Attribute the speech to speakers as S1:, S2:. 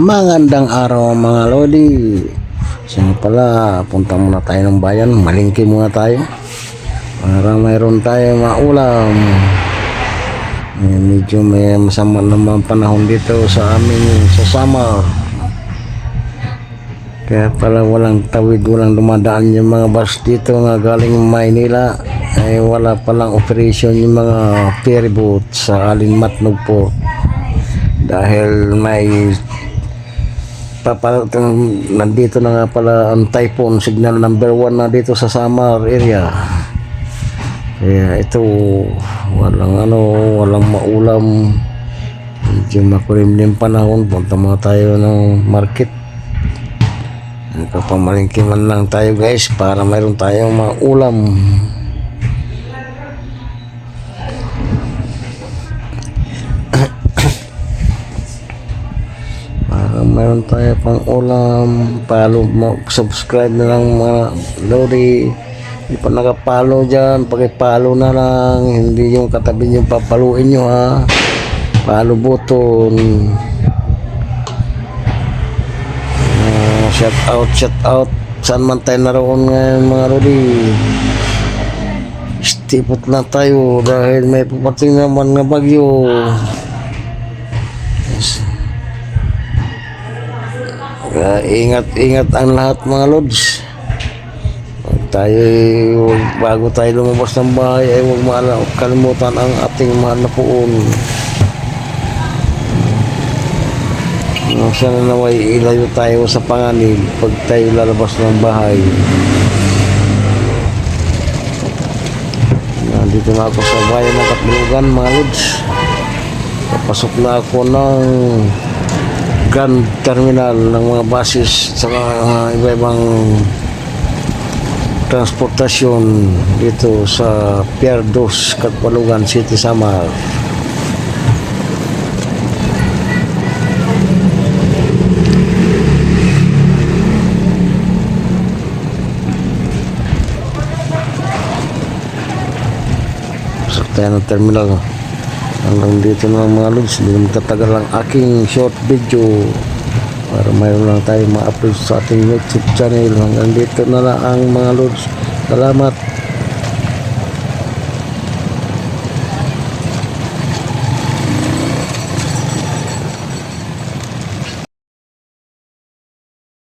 S1: Magandang araw mga lodi. Siya pala, punta muna tayo ng bayan. Malingki muna tayo para mayroon tayo maulam. Medyo may masama naman panahon dito sa amin sa summer. Kaya pala walang tawid, walang dumadaan yung mga bus dito nga galing Maynila. Ay wala palang operation yung mga ferry boat sa Alinmatnog po. Dahil may nandito na nga pala ang typhoon signal number 1 na dito sa Samar area. Kaya ito walang maulam. Medyo makulimlim panahon. Punta muna tayo ng market. Nagpapamalingki man lang tayo guys para mayroon tayong maulam. Mayroon tayo pang ulam. Follow mo, subscribe na lang mga lodi. Hindi pa nakapalo dyan, pakipalo na lang, hindi yung katabi nyo papaluin nyo ha. Follow button. Shout out saan man tayo naroon ngayon mga lodi. Stipot na tayo dahil may pupating naman na bagyo. Ingat ang lahat mga lods. Bago tayo lumabas ng bahay ay huwag kalimutan ang ating mahal na puon. Sana naway ilayo tayo sa panganib pag tayo lalabas ng bahay. Nandito na ako sa bayan ng Katbulugan mga lods. Papasok na ako ng Grand Terminal ng mga buses sa mga iba-ibang transportasyon dito sa Pier 2, Katbulugan City, Samar. Pasok tayo ng terminal. Hanggang dito na mga lods, hindi magtatagal ang aking short video para mayroon lang tayo ma-upload sa ating YouTube channel. Hanggang dito na lang ang mga lods. Salamat.